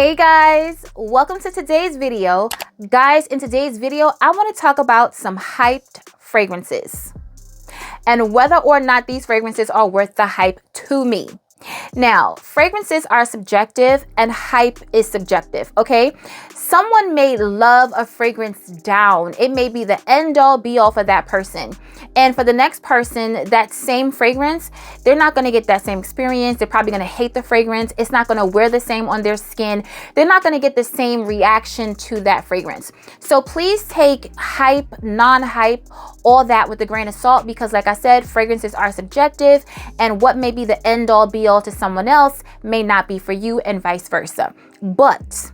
Hey guys, welcome to today's video. Guys, in today's video, I want to talk about some hyped fragrances and whether or not these fragrances are worth the hype to me. Now, fragrances are subjective and hype is subjective, okay? Someone may love a fragrance down. It may be the end all be all for that person. And for the next person, that same fragrance, they're not going to get that same experience. They're probably going to hate the fragrance. It's not going to wear the same on their skin. They're not going to get the same reaction to that fragrance. So please take hype, non-hype, all that with a grain of salt, because like I said, fragrances are subjective, and what may be the end all be all to someone else may not be for you, and vice versa. But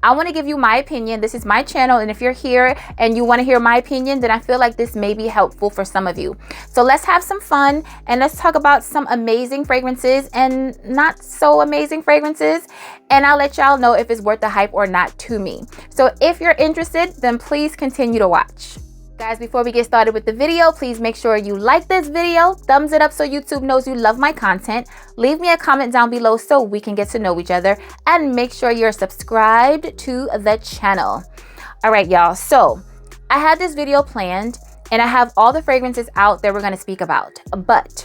I want to give you my opinion. This is my channel, and if you're here and you want to hear my opinion, then I feel like this may be helpful for some of you. So let's have some fun and let's talk about some amazing fragrances and not so amazing fragrances, and I'll let y'all know if it's worth the hype or not to me. So if you're interested, then please continue to watch. Guys, before we get started with the video, please make sure you like this video, thumbs it up so YouTube knows you love my content, leave me a comment down below so we can get to know each other, and make sure you're subscribed to the channel. All right, y'all, so I had this video planned and I have all the fragrances out that we're going to speak about, but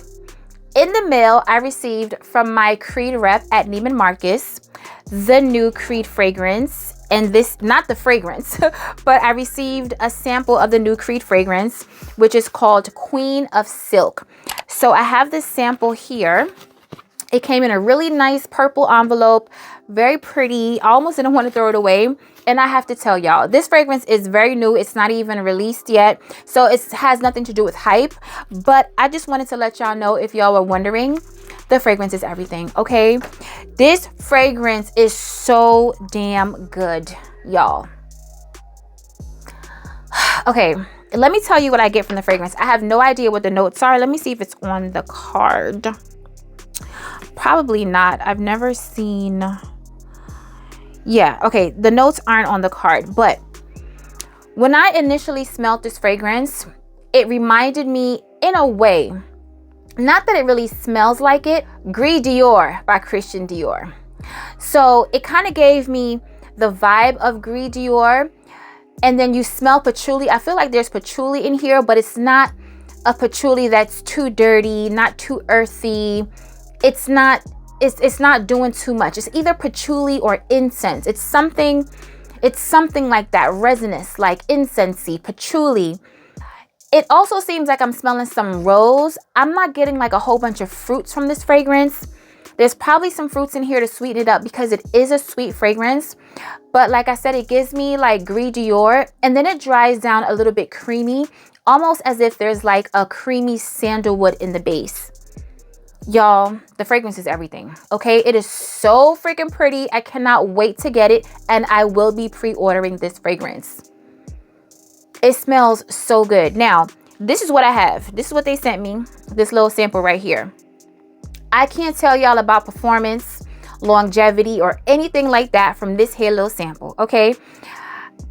in the mail I received from my Creed rep at Neiman Marcus the new Creed fragrance. And this, not the fragrance, but I received a sample of the new Creed fragrance, which is called Queen of Silk. So I have this sample here. It came in a really nice purple envelope, very pretty. I almost didn't want to throw it away. And I have to tell y'all, this fragrance is very new. It's not even released yet. So it has nothing to do with hype. But I just wanted to let y'all know, if y'all were wondering, the fragrance is everything, okay? This fragrance is so damn good, y'all. Okay, let me tell you what I get from the fragrance. I have no idea what the notes are. Let me see if it's on the card. Probably not. I've never seen... Yeah, okay, the notes aren't on the card, but when I initially smelled this fragrance, it reminded me, in a way, not that it really smells like it, Gris Dior by Christian Dior. So it kind of gave me the vibe of Gris Dior. And then you smell patchouli. I feel like there's patchouli in here, but it's not a patchouli that's too dirty, not too earthy. It's not doing too much. It's either patchouli or incense. It's something like that, resinous, like incensey, patchouli. It also seems like I'm smelling some rose. I'm not getting like a whole bunch of fruits from this fragrance. There's probably some fruits in here to sweeten it up because it is a sweet fragrance. But like I said, it gives me like Gris Dior, and then it dries down a little bit creamy, almost as if there's like a creamy sandalwood in the base. Y'all, the fragrance is everything, okay? It is so freaking pretty. I cannot wait to get it, and I will be pre-ordering this fragrance. It smells so good. Now, this is what I have. This is what they sent me, this little sample right here. I can't tell y'all about performance, longevity, or anything like that from this here little sample, okay?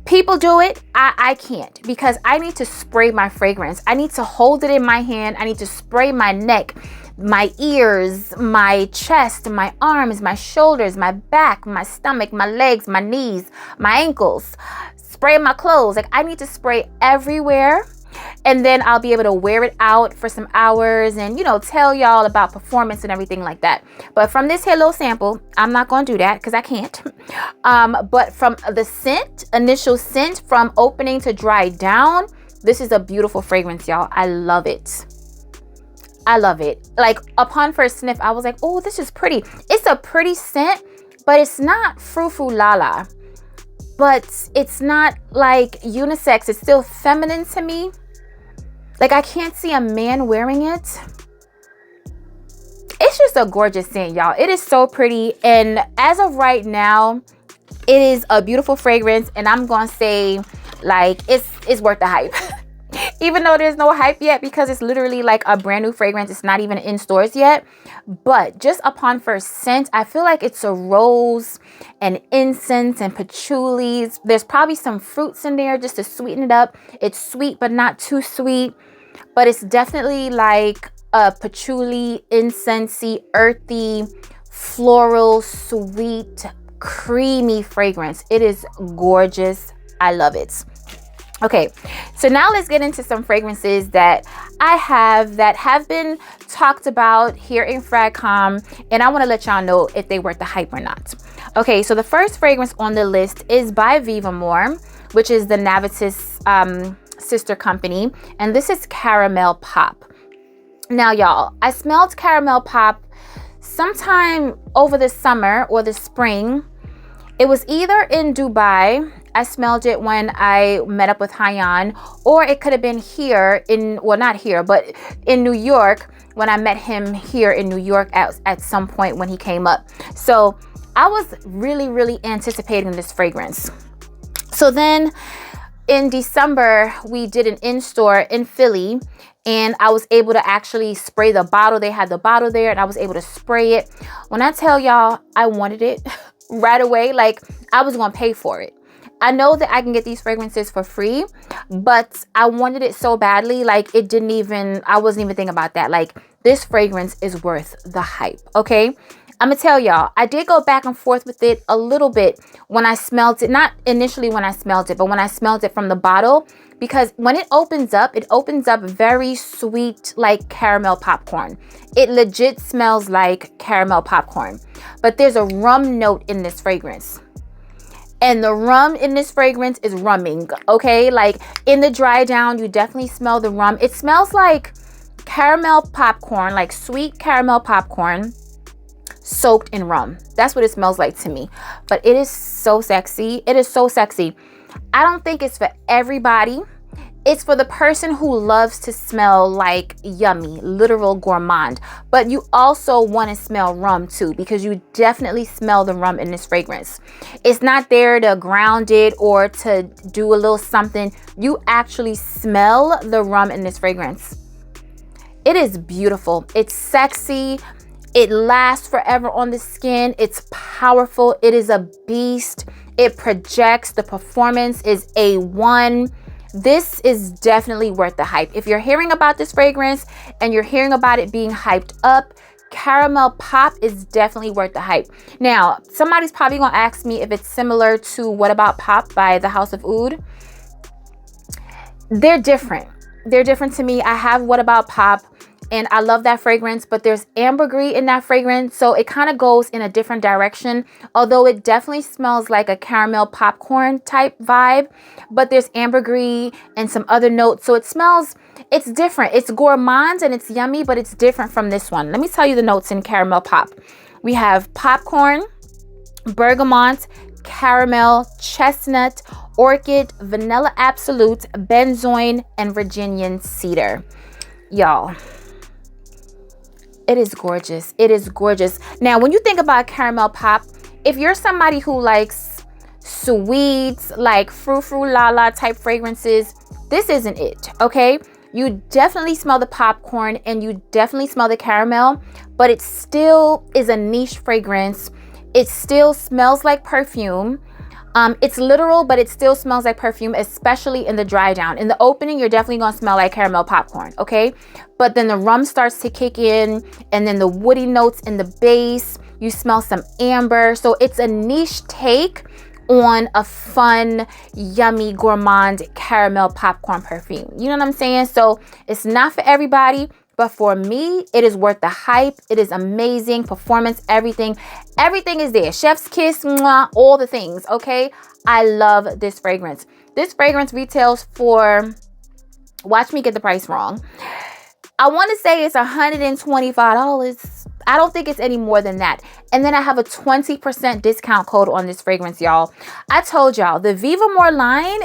People do it. I can't, because I need to spray my fragrance. I need to hold it in my hand. I need to spray my neck, my ears, my chest, my arms, my shoulders, my back, my stomach, my legs, my knees, my ankles. Spray my clothes. Like, I need to spray everywhere, and then I'll be able to wear it out for some hours and, you know, tell y'all about performance and everything like that. But from this here little sample, I'm not going to do that because I can't. But from the scent, initial scent, from opening to dry down, this is a beautiful fragrance, y'all. I love it. I love it. Like, upon first sniff, I was like, oh, this is pretty. It's a pretty scent, but it's not frou-frou-la-la. But it's not like unisex. It's still feminine to me. Like, I can't see a man wearing it. It's just a gorgeous scent, y'all. It is so pretty. And as of right now, it is a beautiful fragrance. And I'm going to say, like, it's worth the hype. Even though there's no hype yet, because it's literally like a brand new fragrance. It's not even in stores yet. But just upon first scent, I feel like it's a rose and incense and patchouli. There's probably some fruits in there just to sweeten it up. It's sweet, but not too sweet. But it's definitely like a patchouli, incensey, earthy, floral, sweet, creamy fragrance. It is gorgeous. I love it. Okay, so now let's get into some fragrances that I have that have been talked about here in Fragcom, and I want to let y'all know if they worth the hype or not. Okay, so the first fragrance on the list is by Vivamore, which is the Navitas sister company, and this is Caramel Pop. Now, y'all, I smelled Caramel Pop sometime over the summer or the spring. It was either in Dubai. I smelled it when I met up with Maryanne, or it could have been here in, well, not here, but in New York when I met him here in New York at some point when he came up. So I was really anticipating this fragrance. So then in December, we did an in-store in Philly, and I was able to actually spray the bottle. They had the bottle there, and I was able to spray it. When I tell y'all, I wanted it right away. Like, I was gonna pay for it. I know that I can get these fragrances for free, but I wanted it so badly. Like, I wasn't even thinking about that. Like, this fragrance is worth the hype, okay? I'm gonna tell y'all, I did go back and forth with it a little bit when I smelled it. Not initially when I smelled it, but when I smelled it from the bottle, because when it opens up very sweet, like caramel popcorn. It legit smells like caramel popcorn, but there's a rum note in this fragrance. And the rum in this fragrance is rumming, okay? Like, in the dry down, you definitely smell the rum. It smells like caramel popcorn, like sweet caramel popcorn soaked in rum. That's what it smells like to me. But it is so sexy. It is so sexy. I don't think it's for everybody. It's for the person who loves to smell like yummy, literal gourmand. But you also want to smell rum too, because you definitely smell the rum in this fragrance. It's not there to ground it or to do a little something. You actually smell the rum in this fragrance. It is beautiful. It's sexy. It lasts forever on the skin. It's powerful. It is a beast. It projects. The performance is A1. This is definitely worth the hype. If you're hearing about this fragrance and you're hearing about it being hyped up, Caramel Pop is definitely worth the hype. Now, somebody's probably gonna ask me if it's similar to What About Pop by the House of Oud. They're different. They're different to me. I have What About Pop, and I love that fragrance, but there's ambergris in that fragrance, so it kind of goes in a different direction, although it definitely smells like a caramel popcorn type vibe, but there's ambergris and some other notes, so it's different. It's gourmand and it's yummy, but it's different from this one. Let me tell you the notes in Caramel Pop. We have popcorn, bergamot, caramel, chestnut, orchid, vanilla absolute, benzoin, and Virginian cedar. Y'all, it is gorgeous. It is gorgeous. Now, when you think about Caramel Pop, if you're somebody who likes sweets, like frou-frou la-la type fragrances, this isn't it, okay? You definitely smell the popcorn and you definitely smell the caramel, but it still is a niche fragrance. It still smells like perfume. It's literal, but it still smells like perfume, especially in the dry down. In the opening, you're definitely gonna smell like caramel popcorn, okay? But then the rum starts to kick in, and then the woody notes in the base, you smell some amber. So it's a niche take on a fun, yummy, gourmand caramel popcorn perfume. You know what I'm saying? So it's not for everybody, but for me, it is worth the hype. It is amazing. Performance, everything. Everything is there. Chef's kiss, mwah, all the things, okay? I love this fragrance. This fragrance retails for, watch me get the price wrong. I want to say it's $125. I don't think it's any more than that. And then I have a 20% discount code on this fragrance, y'all. I told y'all, the Vivamore line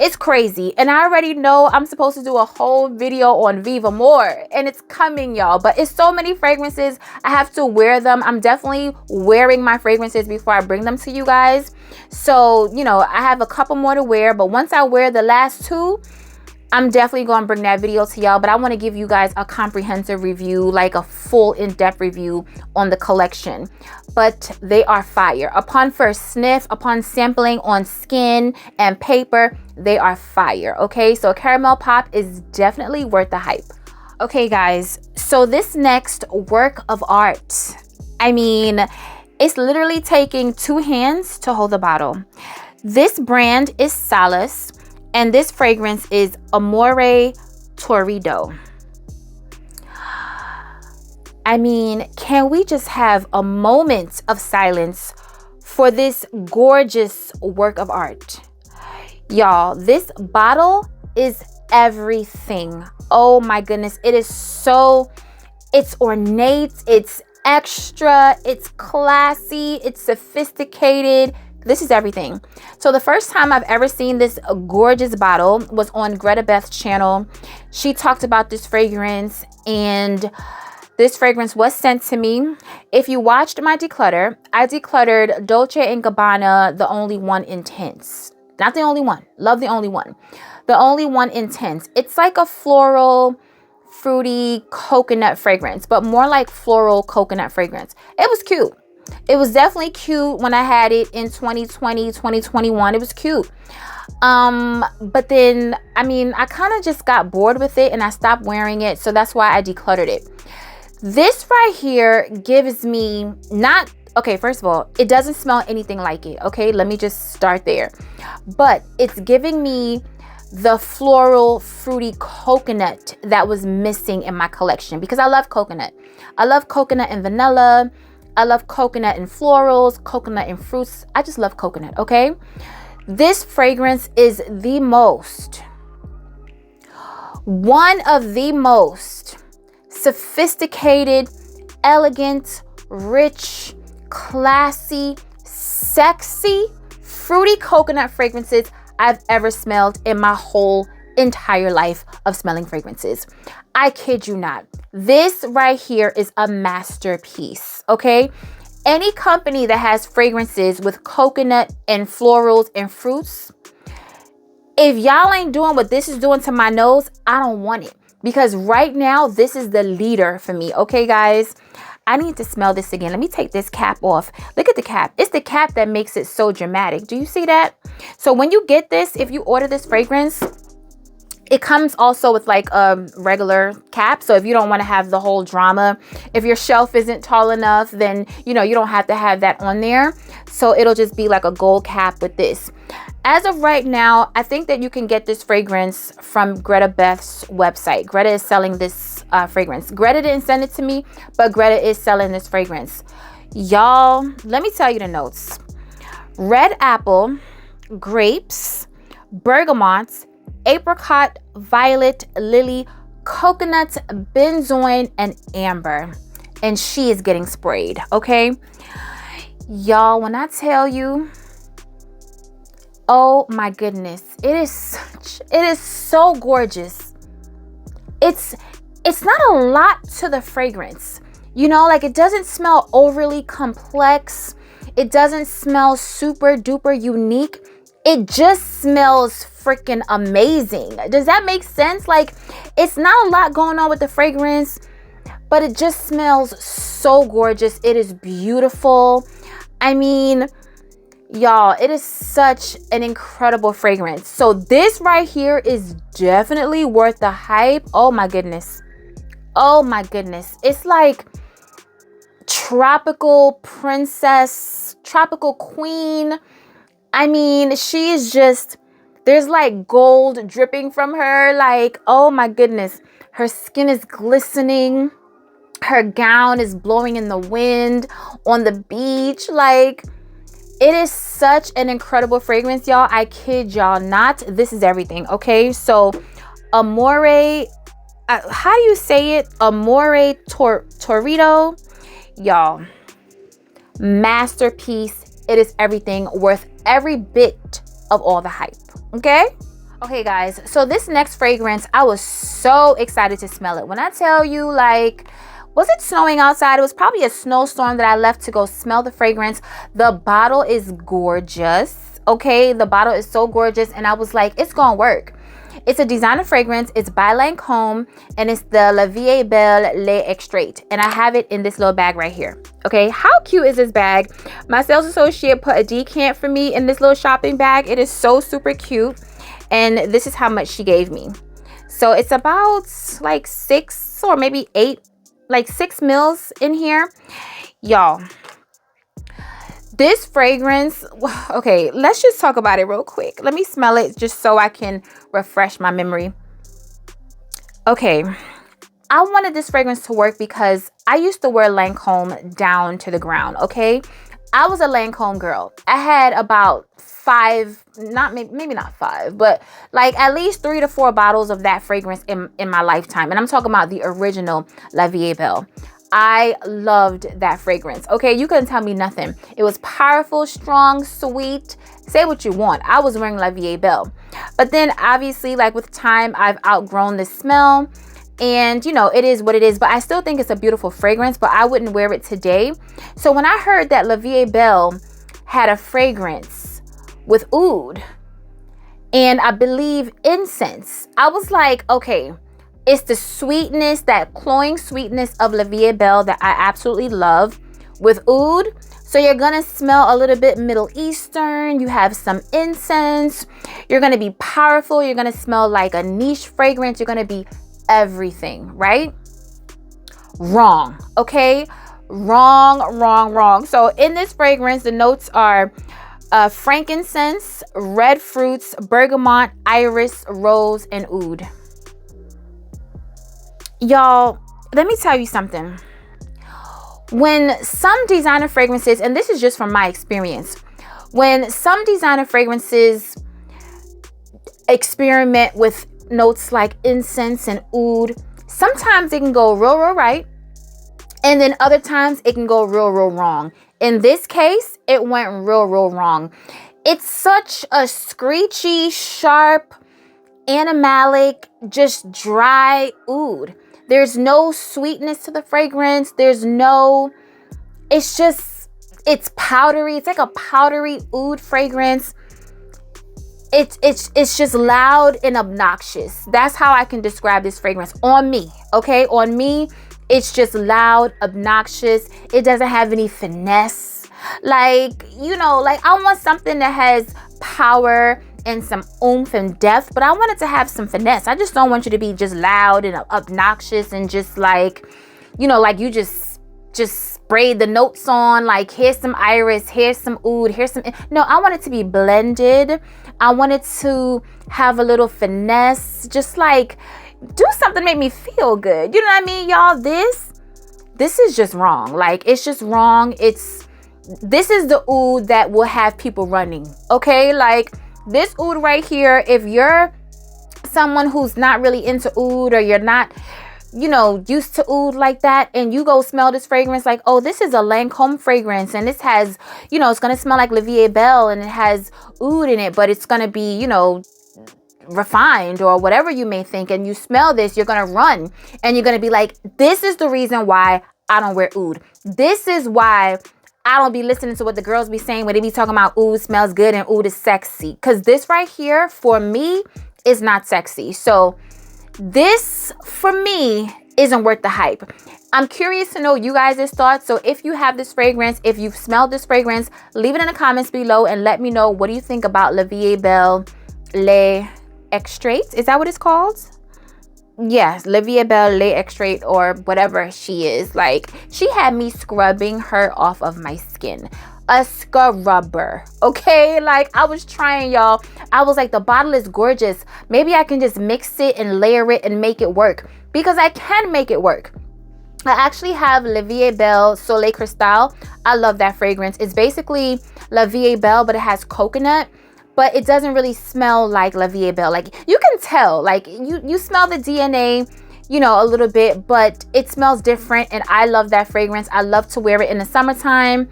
it's crazy. And I already know I'm supposed to do a whole video on Vivamore, and it's coming, y'all. But it's so many fragrances. I have to wear them. I'm definitely wearing my fragrances before I bring them to you guys. So, you know, I have a couple more to wear, but once I wear the last two, I'm definitely going to bring that video to y'all, but I want to give you guys a comprehensive review, like a full in-depth review on the collection. But they are fire. Upon first sniff, upon sampling on skin and paper, they are fire, okay? So Caramel Pop is definitely worth the hype. Okay, guys, so this next work of art, I mean, It's literally taking 2 hands to hold the bottle. This brand is Salus, and this fragrance is Amore Toro. I mean, can we just have a moment of silence for this gorgeous work of art? Y'all, this bottle is everything. Oh my goodness, it is so, it's ornate, it's extra, it's classy, it's sophisticated. This is everything. So the first time I've ever seen this gorgeous bottle was on Greta Beth's channel. She talked about this fragrance, and this fragrance was sent to me. If you watched my declutter, I decluttered Dolce & Gabbana The Only One Intense. Not the only one. Love the only one. The Only One Intense. It's like a floral, fruity coconut fragrance, but more like floral coconut fragrance. It was cute. It was definitely cute when I had it in 2020, 2021. It was cute. But then, I mean, I kind of just got bored with it and I stopped wearing it. So that's why I decluttered it. This right here gives me not, okay, first of all, it doesn't smell anything like it. Okay, let me just start there. But it's giving me the floral, fruity coconut that was missing in my collection, because I love coconut. I love coconut and vanilla. I love coconut and florals, coconut and fruits. I just love coconut, okay? This fragrance is one of the most sophisticated, elegant, rich, classy, sexy, fruity coconut fragrances I've ever smelled in my whole entire life of smelling fragrances. I kid you not. This right here is a masterpiece, okay? Any company that has fragrances with coconut and florals and fruits, if y'all ain't doing what this is doing to my nose, I don't want it. Because right now, this is the leader for me, okay, guys? I need to smell this again. Let me take this cap off. Look at the cap. It's the cap that makes it so dramatic. Do you see that? So when you get this, if you order this fragrance, it comes also with like a regular cap. So if you don't want to have the whole drama, if your shelf isn't tall enough, then, you know, you don't have to have that on there. So it'll just be like a gold cap with this. As of right now, I think that you can get this fragrance from Greta Beth's website. Greta is selling this fragrance. Greta didn't send it to me, but Greta is selling this fragrance. Y'all, let me tell you the notes. Red apple, grapes, bergamot, apricot, violet, lily, coconut, benzoin, and amber. And she is getting sprayed, okay? Y'all, when I tell you, oh my goodness, it is so gorgeous. It's not a lot to the fragrance. You know, like it doesn't smell overly complex. It doesn't smell super duper unique. It just smells freaking amazing. Does that make sense? Like, it's not a lot going on with the fragrance, but it just smells so gorgeous. It is beautiful. I mean, y'all, it is such an incredible fragrance. So this right here is definitely worth the hype. Oh my goodness. Oh my goodness. It's like tropical princess, tropical queen. I mean, she is just, there's like gold dripping from her. Like, oh my goodness. Her skin is glistening. Her gown is blowing in the wind on the beach. Like, it is such an incredible fragrance, y'all. I kid y'all not. This is everything, okay? So, Amore, how do you say it? Amore Toro, y'all. Masterpiece. It is everything, worth every bit of all the hype, okay? Okay, guys. So this next fragrance, I was so excited to smell it. When I tell you, like, was it snowing outside? It was probably a snowstorm that I left to go smell the fragrance. The bottle is gorgeous, okay? The bottle is so gorgeous, and I was like, it's gonna work. It's a designer fragrance. It's by Lancome, and it's the La Vie Belle L Extrait. And I have it in this little bag right here. Okay, how cute is this bag? My sales associate put a decant for me in this little shopping bag. It is so super cute. And this is how much she gave me. So it's about like 6 or maybe 8, like 6 mils in here. Y'all, This fragrance, okay, let's just talk about it real quick. Let me smell it just so I can refresh my memory. Okay, I wanted this fragrance to work because I used to wear Lancome down to the ground, okay? I was a Lancome girl. I had about maybe not five, but like at least 3 to 4 bottles of that fragrance in my lifetime. And I'm talking about the original La Vie Belle. I loved that fragrance. Okay, you couldn't tell me nothing. It was powerful, strong, sweet. Say what you want. I was wearing La Vie Belle. But then obviously, like with time, I've outgrown the smell. And you know, it is what it is. But I still think it's a beautiful fragrance, but I wouldn't wear it today. So when I heard that La Vie Belle had a fragrance with oud and I believe incense, I was like, okay, it's the sweetness, that cloying sweetness of La Vie Belle that I absolutely love with oud. So you're going to smell a little bit Middle Eastern. You have some incense. You're going to be powerful. You're going to smell like a niche fragrance. You're going to be everything, right? Wrong. Okay? Wrong. So in this fragrance, the notes are frankincense, red fruits, bergamot, iris, rose, and oud. Y'all, let me tell you something. When some designer fragrances, and this is just from my experience, when some designer fragrances experiment with notes like incense and oud, sometimes it can go real right, and then other times it can go real wrong. In this case, it went real wrong. It's such a screechy, sharp, animalic, just dry oud. There's no sweetness to the fragrance. It's powdery. It's like a powdery oud fragrance. It's just loud and obnoxious. That's how I can describe this fragrance on me. Okay, on me, it's just loud, obnoxious. It doesn't have any finesse. Like, you know, like I want something that has power and some oomph and depth, but I want it to have some finesse. I just don't want you to be just loud and obnoxious and just like, you know, like you just sprayed the notes on, like here's some iris, here's some oud, here's some. No, I want it to be blended. I want it to have a little finesse, just like do something to make me feel good. You know what I mean, y'all? This is just wrong. Like, it's just wrong. This is the oud that will have people running. Okay, like this oud right here, if you're someone who's not really into oud, or you're not, you know, used to oud like that, and you go smell this fragrance like, oh, this is a Lancome fragrance, and this has, you know, it's going to smell like La Vie Belle, and it has oud in it, but it's going to be, you know, refined or whatever you may think, and you smell this, you're going to run, and you're going to be like, this is the reason why I don't wear oud. This is why I don't be listening to what the girls be saying when they be talking about oud smells good and oud is sexy. Because this right here, for me, is not sexy. So this, for me, isn't worth the hype. I'm curious to know you guys' thoughts. So if you have this fragrance, if you've smelled this fragrance, leave it in the comments below and let me know, what do you think about La Vie Belle Le Extrait? Is that what it's called? Yes, La Vie Belle Le Extrait, or whatever she is. Like, she had me scrubbing her off of my skin. A scrubber, okay? Like, I was trying, y'all. I was like, the bottle is gorgeous. Maybe I can just mix it and layer it and make it work. Because I can make it work. I actually have La Vie Belle Soleil Cristal. I love that fragrance. It's basically La Vie Belle, but it has coconut. But it doesn't really smell like La Vie Belle. Like, you can tell, like you smell the DNA, you know, a little bit, but it smells different. And I love that fragrance. I love to wear it in the summertime.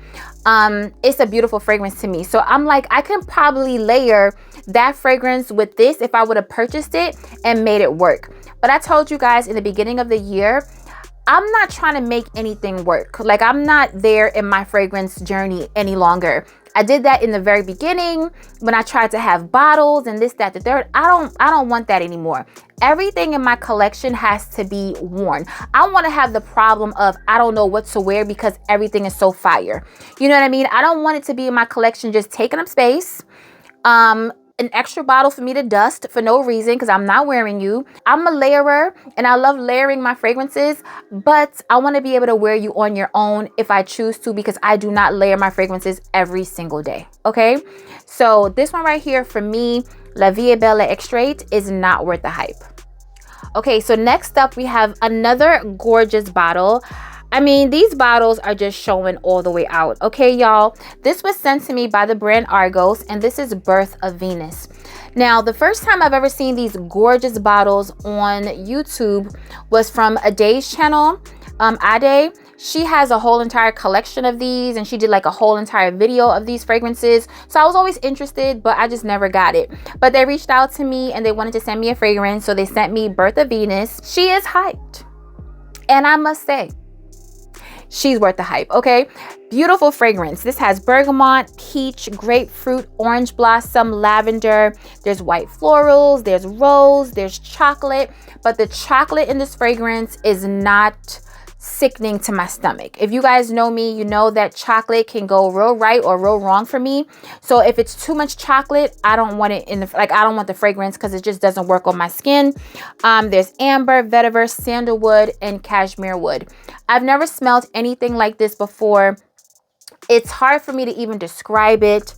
It's a beautiful fragrance to me. So I'm like, I can probably layer that fragrance with this if I would have purchased it and made it work. But I told you guys in the beginning of the year, I'm not trying to make anything work. Like, I'm not there in my fragrance journey any longer. I did that in the very beginning when I tried to have bottles and this, that, the third. I don't want that anymore. Everything in my collection has to be worn. I want to have the problem of I don't know what to wear because everything is so fire. You know what I mean? I don't want it to be in my collection just taking up space, an extra bottle for me to dust for no reason because I'm not wearing you. I'm a layerer and I love layering my fragrances, but I want to be able to wear you on your own if I choose to, because I do not layer my fragrances every single day. Okay, so this one right here for me, La Vie est Belle Extrait, is not worth the hype. Okay, so next up we have another gorgeous bottle. I mean, these bottles are just showing all the way out. Okay, y'all. This was sent to me by the brand Argos, and this is Birth of Venus. Now, the first time I've ever seen these gorgeous bottles on YouTube was from Ade's channel. Ade, she has a whole entire collection of these, and she did like a whole entire video of these fragrances. So I was always interested, but I just never got it. But they reached out to me and they wanted to send me a fragrance, so they sent me Birth of Venus. She is hyped, and I must say, she's worth the hype. Okay, beautiful fragrance. This has bergamot, peach, grapefruit, orange blossom, lavender. There's white florals, there's rose, there's chocolate, but the chocolate in this fragrance is not sickening to my stomach. If you guys know me, you know that chocolate can go real right or real wrong for me. So if it's too much chocolate, I don't want it in the, like, I don't want the fragrance because it just doesn't work on my skin. There's amber, vetiver, sandalwood, and cashmere wood. I've never smelled anything like this before. It's hard for me to even describe it.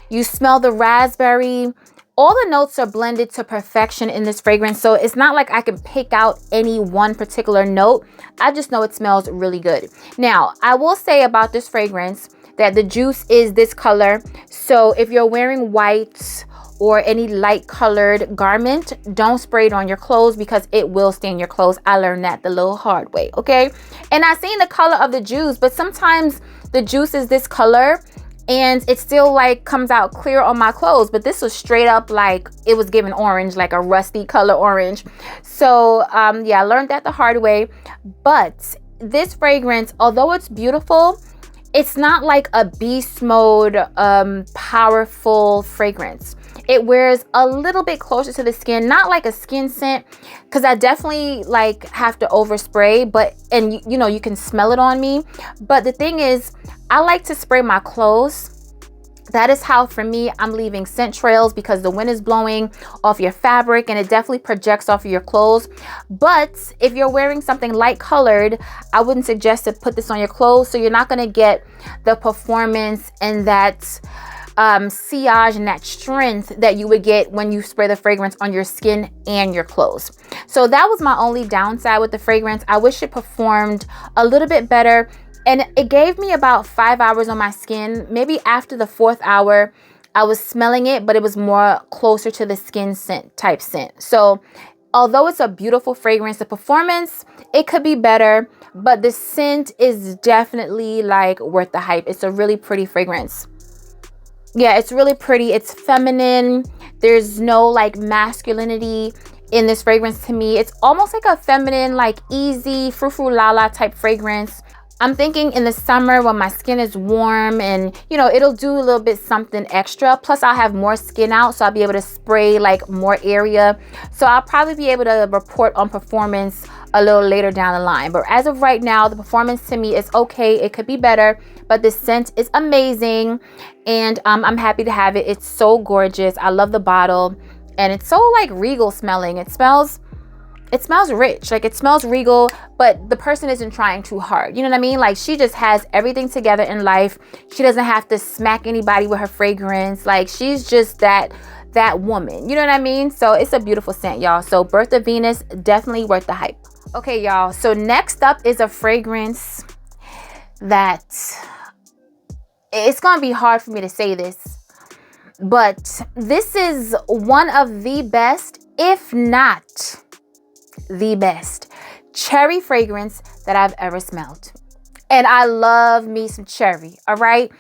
You smell the raspberry. All the notes are blended to perfection in this fragrance, so it's not like I can pick out any one particular note. I just know it smells really good. Now, I will say about this fragrance that the juice is this color. So if you're wearing white or any light colored garment, don't spray it on your clothes because it will stain your clothes. I learned that the little hard way, okay? And I've seen the color of the juice, but sometimes the juice is this color and it still like comes out clear on my clothes, but this was straight up like it was giving orange, like a rusty color orange. So yeah, I learned that the hard way. But this fragrance, although it's beautiful, it's not like a beast mode powerful fragrance. It wears a little bit closer to the skin, not like a skin scent, because I definitely like have to overspray, but, and you know, you can smell it on me. But the thing is, I like to spray my clothes. That is how, for me, I'm leaving scent trails because the wind is blowing off your fabric and it definitely projects off of your clothes. But if you're wearing something light colored, I wouldn't suggest to put this on your clothes, so you're not going to get the performance and that sillage and that strength that you would get when you spray the fragrance on your skin and your clothes. So that was my only downside with the fragrance. I wish it performed a little bit better, and it gave me about 5 hours on my skin. Maybe after the 4th hour I was smelling it, but it was more closer to the skin scent type scent. So although it's a beautiful fragrance, the performance, it could be better, but the scent is definitely like worth the hype. It's a really pretty fragrance. Yeah, it's really pretty. It's feminine. There's no like masculinity in this fragrance to me. It's almost like a feminine, like easy, frou-frou-la-la type fragrance. I'm thinking in the summer when my skin is warm and, you know, it'll do a little bit something extra. Plus I'll have more skin out, so I'll be able to spray like more area. So I'll probably be able to report on performance a little later down the line. But as of right now, the performance to me is okay. It could be better, but the scent is amazing. And I'm happy to have it. It's so gorgeous. I love the bottle, and it's so like regal smelling. It smells rich, like it smells regal, but the person isn't trying too hard. You know what I mean? Like she just has everything together in life. She doesn't have to smack anybody with her fragrance. Like she's just that woman. You know what I mean? So it's a beautiful scent, y'all. So Birth of Venus, definitely worth the hype. Okay, y'all. So next up is a fragrance that it's gonna be hard for me to say this, but this is one of the best, if not the best, cherry fragrance that I've ever smelled. And I love me some cherry, all right?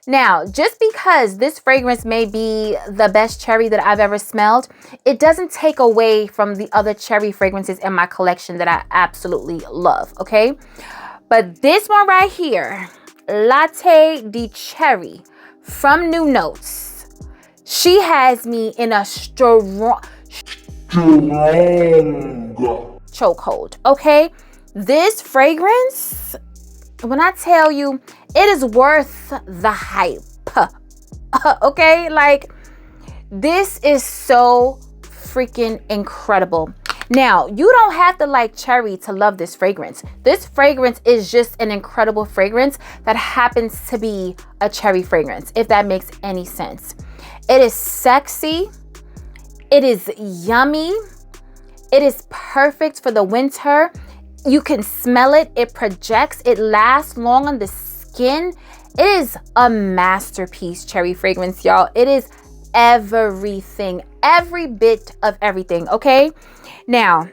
Now, just because this fragrance may be the best cherry that I've ever smelled, it doesn't take away from the other cherry fragrances in my collection that I absolutely love, okay? But this one right here, Latte de Cherry from New Notes, she has me in a strong chokehold, okay? This fragrance, when I tell you, it is worth the hype, okay? Like, This is so freaking incredible. Now, you don't have to like cherry to love this fragrance. This fragrance is just an incredible fragrance that happens to be a cherry fragrance, if that makes any sense. It is sexy. It is yummy. It is perfect for the winter. You can smell it. It projects. It lasts long on the skin. It is a masterpiece cherry fragrance, y'all. It is everything, every bit of everything, okay? Now,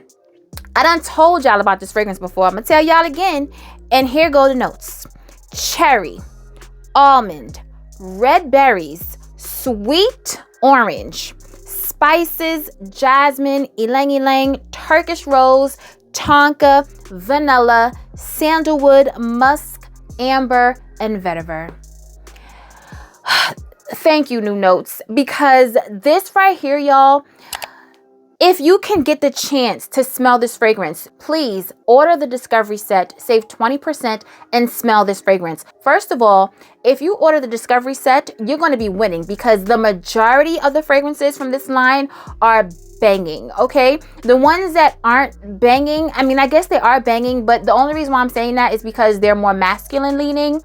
I done told y'all about this fragrance before. I'm gonna tell y'all again, and here go the notes. Cherry, almond, red berries, sweet orange, spices, jasmine, ylang ylang, Turkish rose, tonka, vanilla, sandalwood, musk, amber, and vetiver. Thank you, New Notes, because this right here, y'all, if you can get the chance to smell this fragrance, please order the Discovery set, save 20%, and smell this fragrance. First of all, if you order the Discovery set, you're going to be winning because the majority of the fragrances from this line are banging, okay? The ones that aren't banging, I mean, I guess they are banging, but the only reason why I'm saying that is because they're more masculine leaning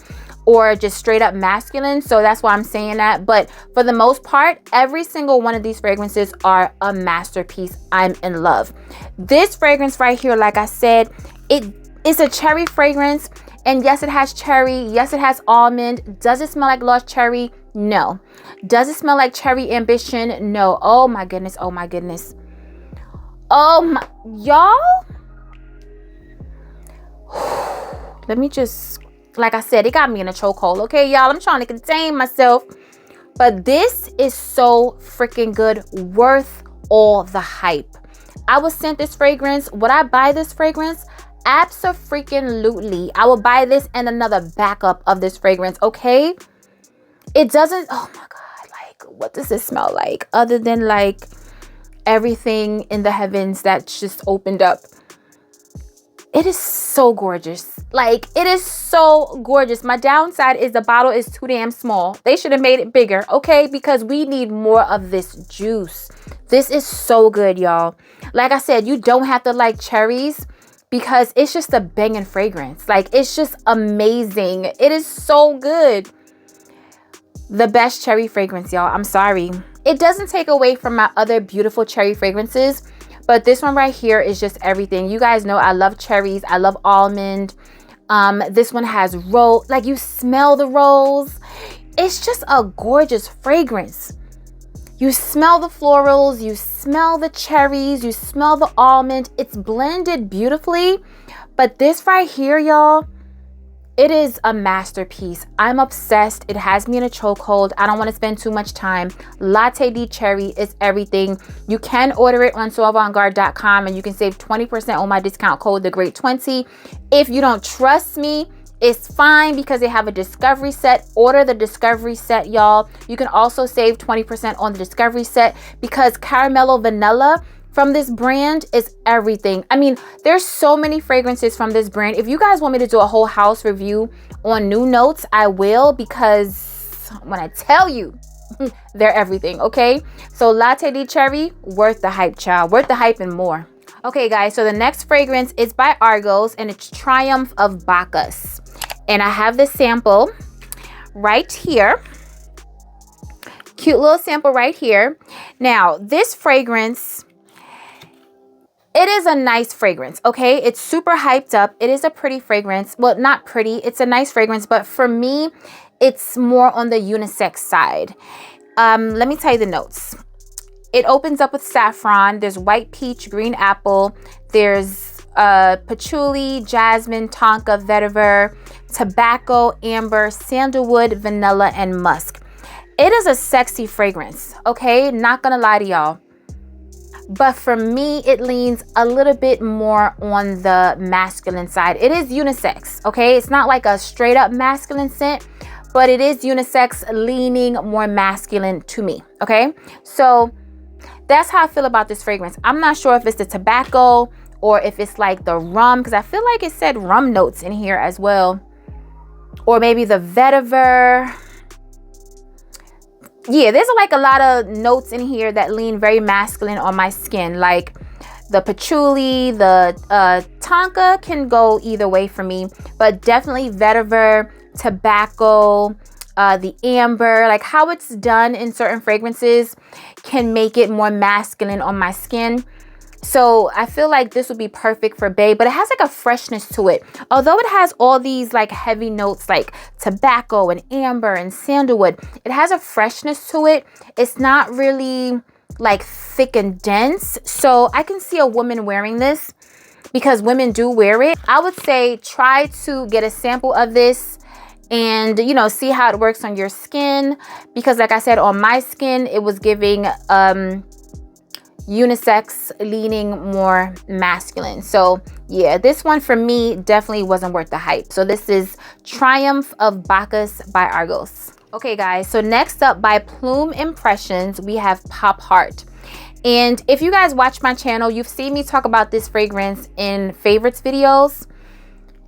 or just straight up masculine. So that's why I'm saying that. But for the most part, every single one of these fragrances are a masterpiece. I'm in love. This fragrance right here, like I said, it is a cherry fragrance. And yes, it has cherry. Yes, it has almond. Does it smell like lost cherry? No. Does it smell like cherry ambition? No. Oh my goodness. Oh my goodness. Oh my, y'all. Let me just, like I said, it got me in a chokehold. Okay, y'all, I'm trying to contain myself. But this is so freaking good, worth all the hype. I was sent this fragrance. Would I buy this fragrance? Abso-freaking-lutely. I will buy this and another backup of this fragrance, okay? It doesn't, oh my God, like, what does it smell like? Other than like everything in the heavens that's just opened up. It is so gorgeous. Like, it is so gorgeous. My downside is the bottle is too damn small. They should have made it bigger, okay? Because we need more of this juice. This is so good, y'all. Like I said, you don't have to like cherries because it's just a banging fragrance. Like, it's just amazing. It is so good. The best cherry fragrance, y'all. I'm sorry. It doesn't take away from my other beautiful cherry fragrances. But this one right here is just everything. You guys know I love cherries. I love almond. This one has rose. Like, you smell the rose. It's just a gorgeous fragrance. You smell the florals. You smell the cherries. You smell the almond. It's blended beautifully. But this right here, y'all, it is a masterpiece. I'm obsessed. It has me in a chokehold. I don't want to spend too much time. Latte de Cherry is everything. You can order it on soavantgarde.com and you can save 20% on my discount code, TheGreat20. If you don't trust me, it's fine because they have a Discovery set. Order the Discovery set, y'all. You can also save 20% on the Discovery set because Caramello Vanilla from this brand is everything. I mean, there's so many fragrances from this brand. If you guys want me to do a whole house review on New Notes, I will, because when I tell you, they're everything, okay? So Latte de Cherry, worth the hype, child. Worth the hype and more. Okay, guys, so the next fragrance is by Argos, and it's Triumph of Bakus. And I have the sample right here. Cute little sample right here. Now, this fragrance, it is a nice fragrance, okay? It's super hyped up. It is a pretty fragrance. Well, not pretty. It's a nice fragrance, but for me, it's more on the unisex side. Let me tell you the notes. It opens up with saffron. There's white peach, green apple. There's patchouli, jasmine, tonka, vetiver, tobacco, amber, sandalwood, vanilla, and musk. It is a sexy fragrance, okay? Not gonna lie to y'all. But for me, it leans a little bit more on the masculine side. It is unisex, okay? It's not like a straight up masculine scent, but it is unisex, leaning more masculine to me, okay? So that's how I feel about this fragrance. I'm not sure if it's the tobacco or if it's like the rum, because I feel like it said rum notes in here as well. Or maybe the vetiver. yeah, there's like a lot of notes in here that lean very masculine on my skin, like the patchouli, the tonka can go either way for me, but definitely vetiver, tobacco, the amber, like how it's done in certain fragrances can make it more masculine on my skin. So I feel like this would be perfect for bae, but it has like a freshness to it. Although it has all these like heavy notes like tobacco and amber and sandalwood, it has a freshness to it. It's not really like thick and dense. So I can see a woman wearing this because women do wear it. I would say try to get a sample of this and, you know, see how it works on your skin, because like I said, on my skin, it was giving unisex, leaning more masculine. So yeah, this one for me definitely wasn't worth the hype. So this is Triumph of Bakus by Argos. Okay guys, so next up by Plume Impressions, we have Pop Heart. And if you guys watch my channel, you've seen me talk about this fragrance in favorites videos.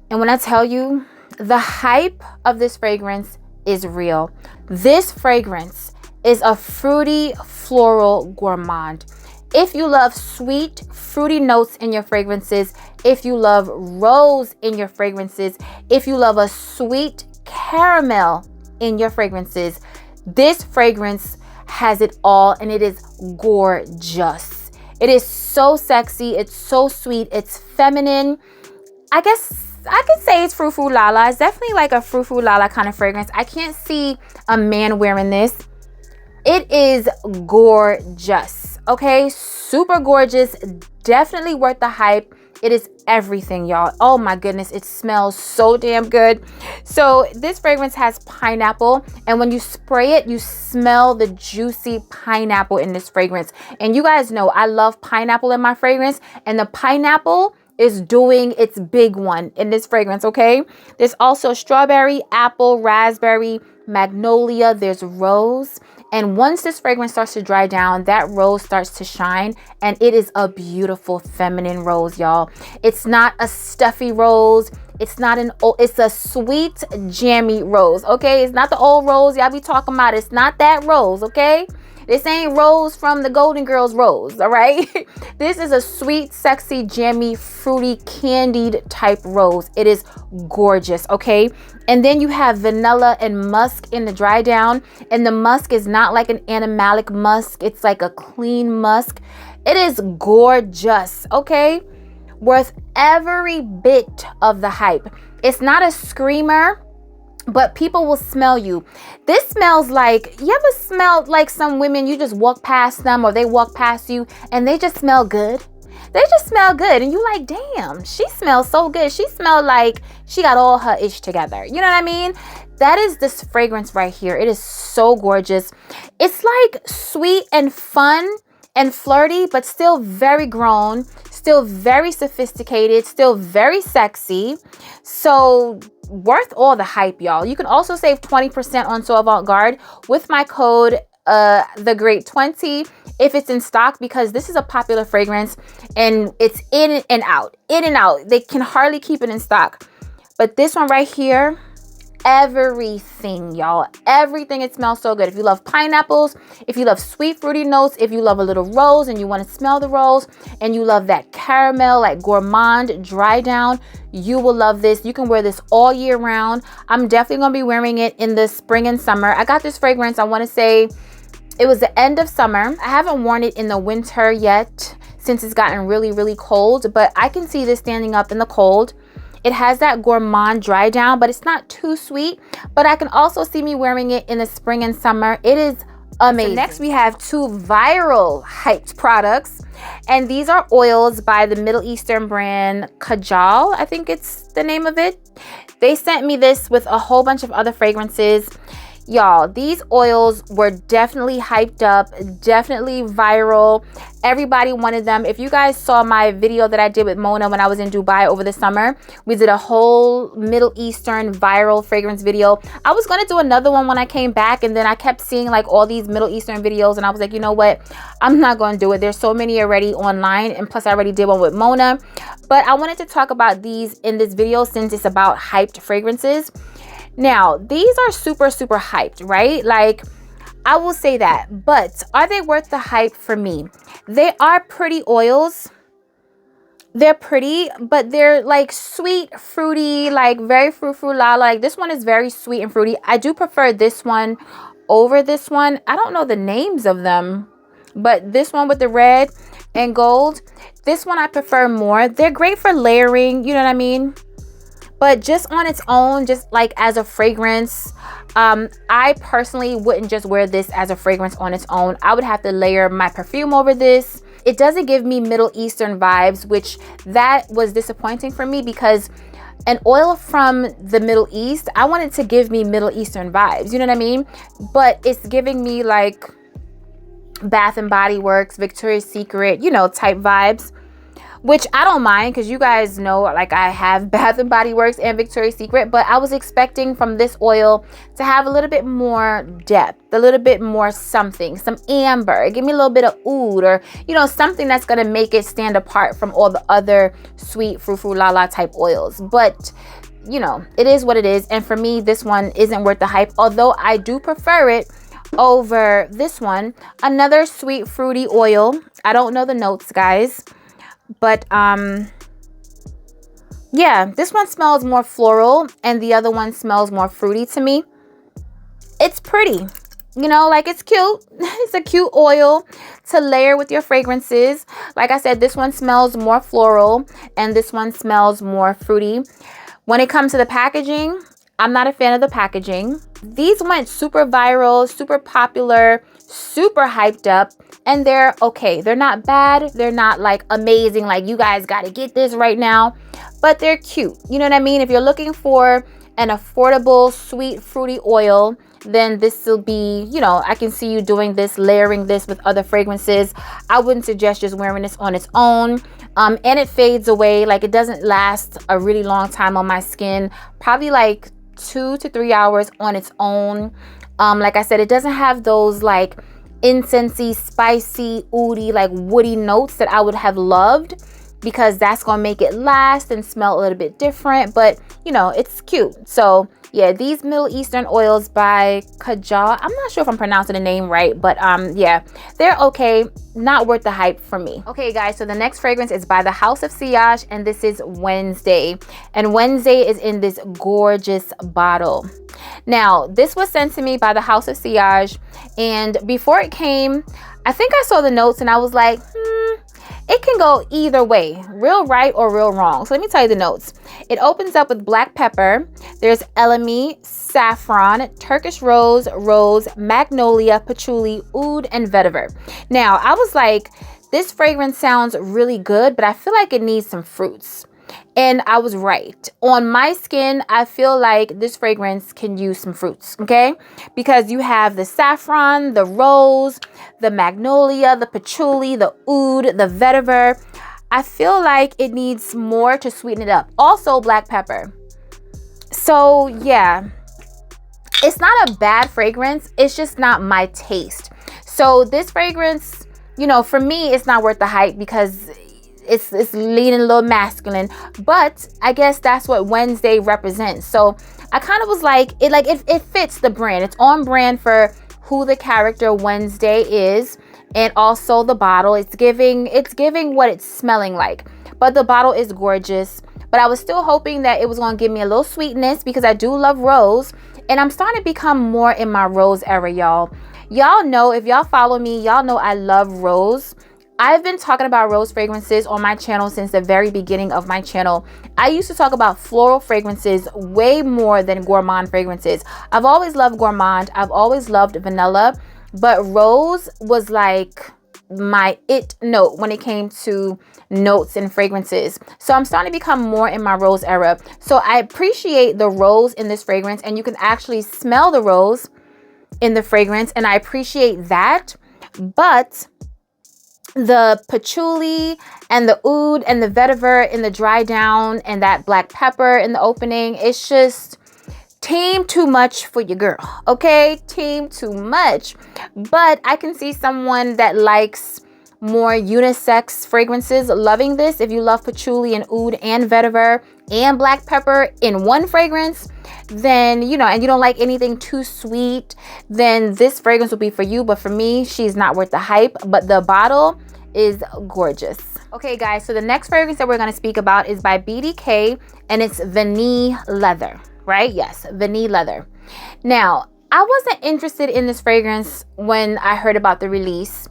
And when I tell you, the hype of this fragrance is real. This fragrance is a fruity floral gourmand. If you love sweet, fruity notes in your fragrances, if you love rose in your fragrances, if you love a sweet caramel in your fragrances, this fragrance has it all, and it is gorgeous. It is so sexy, it's so sweet, it's feminine. I guess I could say it's frou frou lala. It's definitely like a frou frou lala kind of fragrance. I can't see a man wearing this. It is gorgeous. Okay, super gorgeous, definitely worth the hype. It is everything, y'all. Oh my goodness, it smells so damn good. So this fragrance has pineapple, and when you spray it, you smell the juicy pineapple in this fragrance. And you guys know I love pineapple in my fragrance, and the pineapple is doing its big one in this fragrance, okay? There's also strawberry, apple, raspberry, magnolia, there's rose. And once this fragrance starts to dry down, that rose starts to shine, and it is a beautiful feminine rose, y'all. It's not a stuffy rose. It's not an old, it's a sweet, jammy rose, okay? It's not the old rose y'all be talking about. It's not that rose, okay? This ain't rose from the Golden Girls rose, all right? This is a sweet, sexy, jammy, fruity, candied type rose. It is gorgeous, okay? And then you have vanilla and musk in the dry down. And the musk is not like an animalic musk. It's like a clean musk. It is gorgeous, okay? Worth every bit of the hype. It's not a screamer, but people will smell you. This smells like, you ever smelled like some women, you just walk past them or they walk past you and they just smell good? They just smell good and you like, damn, she smells so good. She smelled like she got all her ish together. You know what I mean? That is this fragrance right here. It is so gorgeous. It's like sweet and fun and flirty, but still very grown, still very sophisticated, still very sexy. So worth all the hype, y'all. You can also save 20% on So Avant-Garde with my code the Great 20 if it's in stock, because this is a popular fragrance and it's in and out. They can hardly keep it in stock. But this one right here, everything, y'all, everything. It smells so good. If you love pineapples, if you love sweet fruity notes, if you love a little rose and you want to smell the rose, and you love that caramel like gourmand dry down, you will love this. You can wear this all year round. I'm definitely gonna be wearing it in the spring and summer. I got this fragrance, I want to say it was the end of summer. I haven't worn it in the winter yet since it's gotten really, really cold, but I can see this standing up in the cold. It has that gourmand dry down, but it's not too sweet. But I can also see me wearing it in the spring and summer. It is amazing. So next we have two viral hyped products. And these are oils by the Middle Eastern brand Kajal. I think it's the name of it. They sent me this with a whole bunch of other fragrances. Y'all, these oils were definitely hyped up, definitely viral. Everybody wanted them. If you guys saw my video that I did with Mona when I was in Dubai over the summer, we did a whole Middle Eastern viral fragrance video. I was going to do another one when I came back, and then I kept seeing like all these Middle Eastern videos, and I was like, you know what? I'm not going to do it. There's so many already online, and plus I already did one with Mona. But I wanted to talk about these in this video since it's about hyped fragrances. Now, these are super, super hyped, right? Like, I will say that. But are they worth the hype for me? They are pretty oils. They're pretty, but they're like sweet, fruity, like very fruit la. Like this one is very sweet and fruity. I do prefer this one over this one. I don't know the names of them, but this one with the red and gold, this one I prefer more. They're great for layering, you know what I mean? But just on its own, just like as a fragrance, I personally wouldn't just wear this as a fragrance on its own. I would have to layer my perfume over this. It doesn't give me Middle Eastern vibes, which that was disappointing for me, because an oil from the Middle East, I wanted to give me Middle Eastern vibes, you know what I mean? But it's giving me like Bath and Body Works, Victoria's Secret, you know, type vibes, which I don't mind, because you guys know, like, I have Bath and Body Works and Victoria's Secret, but I was expecting from this oil to have a little bit more depth, a little bit more something, some amber, give me a little bit of oud, or, you know, something that's going to make it stand apart from all the other sweet frou la la type oils. But, you know, it is what it is. And for me, this one isn't worth the hype, although I do prefer it over this one. Another sweet fruity oil. I don't know the notes, guys. But yeah, this one smells more floral and the other one smells more fruity to me. It's pretty, you know, like it's cute. It's a cute oil to layer with your fragrances. Like I said, this one smells more floral and this one smells more fruity. When it comes to the packaging, I'm not a fan of the packaging. These went super viral, super popular, super hyped up, and they're okay. They're not bad. They're not like amazing, like you guys got to get this right now, but they're cute. You know what I mean? If you're looking for an affordable, sweet, fruity oil, then this will be, you know, I can see you doing this, layering this with other fragrances. I wouldn't suggest just wearing this on its own. And it fades away. Like it doesn't last a really long time on my skin. Probably like 2 to 3 hours on its own. Like I said, it doesn't have those like incensey, spicy, oody, like woody notes that I would have loved, because that's gonna make it last and smell a little bit different. But you know, it's cute. So yeah, these Middle Eastern oils by Kajal, I'm not sure if I'm pronouncing the name right, but yeah, they're okay. Not worth the hype for me. Okay guys, so the next fragrance is by the House of Sillage, and this is Wednesday. And Wednesday is in this gorgeous bottle. Now, this was sent to me by the House of Sillage, and before it came, I think I saw the notes and I was like, it can go either way, real right or real wrong. So let me tell you the notes. It opens up with black pepper. There's elemi, saffron, Turkish rose, magnolia, patchouli, oud, and vetiver. Now, I was like, this fragrance sounds really good, but I feel like it needs some fruits. And I was right. On my skin, I feel like this fragrance can use some fruits, okay? Because you have the saffron, the rose, the magnolia, the patchouli, the oud, the vetiver. I feel like it needs more to sweeten it up. Also, black pepper. So, yeah. It's not a bad fragrance. It's just not my taste. So, this fragrance, you know, for me, it's not worth the hype because it's leaning a little masculine, but I guess that's what Wednesday represents. So I kind of was like, it fits the brand. It's on brand for who the character Wednesday is, and also the bottle. It's giving what it's smelling like. But the bottle is gorgeous. But I was still hoping that it was going to give me a little sweetness, because I do love rose, and I'm starting to become more in my rose era, y'all. Y'all know, if y'all follow me, y'all know I love rose. I've been talking about rose fragrances on my channel since the very beginning of my channel. I used to talk about floral fragrances way more than gourmand fragrances. I've always loved gourmand. I've always loved vanilla, but rose was like my it note when it came to notes and fragrances. So I'm starting to become more in my rose era. So I appreciate the rose in this fragrance, and you can actually smell the rose in the fragrance, and I appreciate that. But the patchouli and the oud and the vetiver in the dry down and that black pepper in the opening, it's just team too much for your girl, okay? Team too much. But I can see someone that likes more unisex fragrances, loving this. If you love patchouli and oud and vetiver and black pepper in one fragrance, then, you know, and you don't like anything too sweet, then this fragrance will be for you. But for me, she's not worth the hype, but the bottle is gorgeous. Okay guys, so the next fragrance that we're going to speak about is by BDK, and it's Vanille Leather, right? Yes, Vanille Leather. Now, I wasn't interested in this fragrance when I heard about the release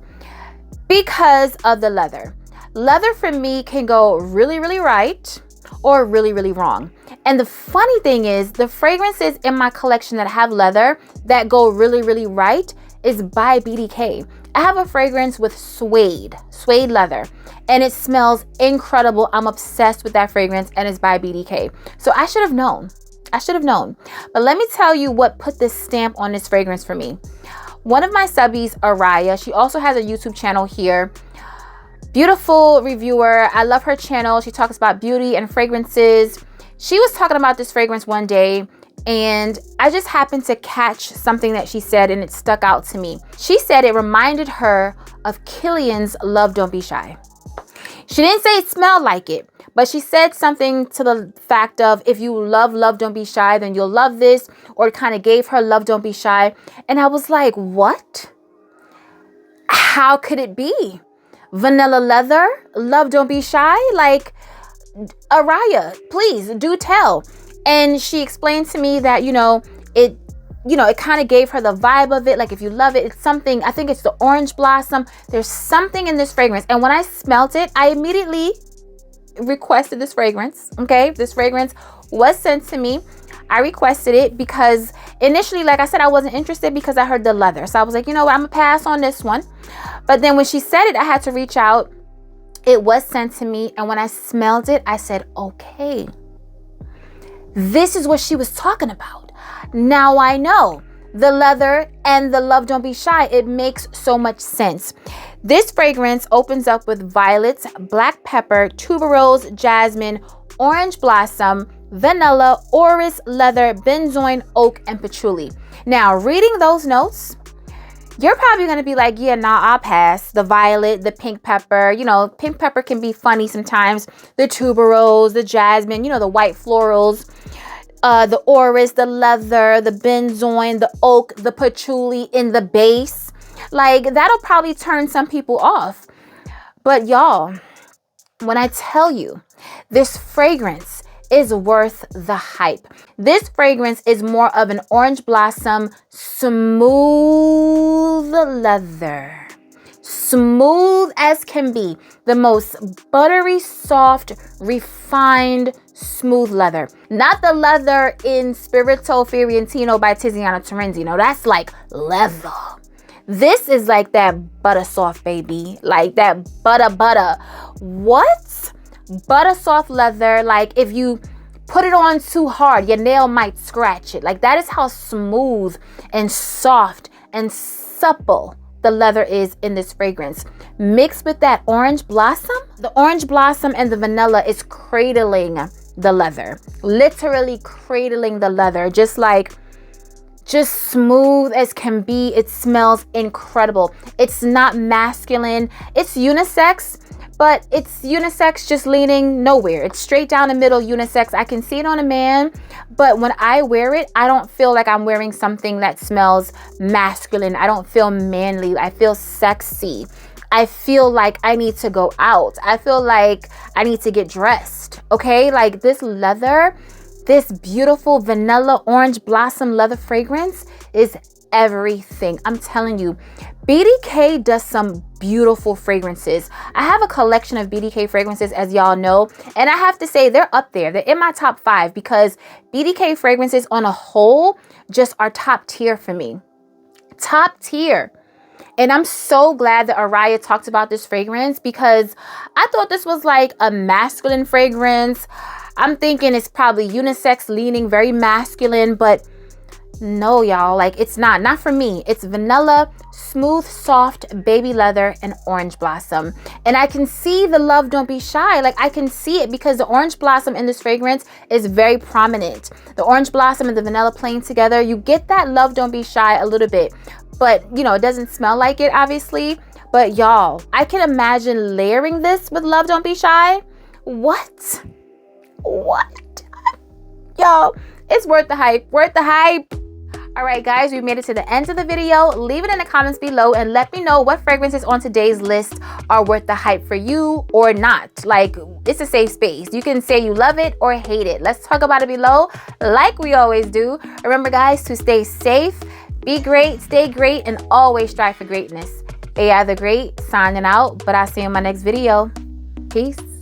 because of the leather. Leather for me can go really, really right or really, really wrong. And the funny thing is, the fragrances in my collection that have leather that go really, really right is by BDK. I have a fragrance with suede leather, and it smells incredible. I'm obsessed with that fragrance, and it's by BDK. So I should have known. But let me tell you what put this stamp on this fragrance for me. One of my subbies, Araya, she also has a YouTube channel here. Beautiful reviewer. I love her channel. She talks about beauty and fragrances. She was talking about this fragrance one day, and I just happened to catch something that she said, and it stuck out to me. She said it reminded her of Kilian's Love Don't Be Shy. She didn't say it smelled like it, but she said something to the fact of, if you love Love Don't Be Shy, then you'll love this, or it kind of gave her Love Don't Be Shy. And I was like, what? How could it be? Vanilla Leather, Love Don't Be Shy? Like, Araya, please do tell. And she explained to me that, it kind of gave her the vibe of it. Like, if you love it, it's something, I think it's the orange blossom. There's something in this fragrance. And when I smelt it, I immediately requested this fragrance. Okay, this fragrance was sent to me. I requested it because initially, like I said, I wasn't interested because I heard the leather. So I was like, you know what, I'm gonna pass on this one. But then when she said it, I had to reach out. It was sent to me, and when I smelled it, I said, okay, this is what she was talking about. Now I know the leather and the Love Don't Be Shy. It makes so much sense. This fragrance opens up with violets, black pepper, tuberose, jasmine, orange blossom, vanilla, orris, leather, benzoin, oak, and patchouli. Now, reading those notes, you're probably going to be like, yeah, nah, I'll pass. The violet, the pink pepper, pink pepper can be funny sometimes. The tuberose, the jasmine, the white florals, the orris, the leather, the benzoin, the oak, the patchouli in the base. Like, that'll probably turn some people off. But y'all, when I tell you this fragrance is worth the hype. This fragrance is more of an orange blossom, smooth leather. Smooth as can be. The most buttery, soft, refined, smooth leather. Not the leather in Spirito Fiorentino by Tiziano Terenzi. No, that's like leather. This is like that butter soft, baby. Like that butter. What? Butter soft leather. Like, if you put it on too hard, your nail might scratch it. Like, that is how smooth and soft and supple the leather is in this fragrance. Mixed with that orange blossom, the orange blossom and the vanilla is cradling the leather. Literally cradling the leather. Just smooth as can be. It smells incredible. It's not masculine. It's unisex, but it's unisex just leaning nowhere. It's straight down the middle unisex. I can see it on a man, but when I wear it, I don't feel like I'm wearing something that smells masculine. I don't feel manly. I feel sexy. I feel like I need to go out. I feel like I need to get dressed. Okay, like this leather, this beautiful vanilla orange blossom leather fragrance is everything. I'm telling you, BDK does some beautiful fragrances. I have a collection of BDK fragrances, as y'all know, and I have to say they're up there. They're in my top 5 because BDK fragrances on a whole just are top tier for me. Top tier. And I'm so glad that Araya talked about this fragrance because I thought this was like a masculine fragrance. I'm thinking it's probably unisex, leaning very masculine, but no, y'all, like it's not for me. It's vanilla, smooth, soft, baby leather, and orange blossom. And I can see the Love Don't Be Shy. Like, I can see it because the orange blossom in this fragrance is very prominent. The orange blossom and the vanilla playing together, you get that Love Don't Be Shy a little bit, but it doesn't smell like it, obviously. But y'all, I can imagine layering this with Love Don't Be Shy. What? Y'all, it's worth the hype. All right, guys, we made it to the end of the video. Leave it in the comments below and let me know what fragrances on today's list are worth the hype for you or not. Like, it's a safe space. You can say you love it or hate it. Let's talk about it below like we always do. Remember, guys, to stay safe, be great, stay great, and always strive for greatness. AI the Great, signing out, but I'll see you in my next video. Peace.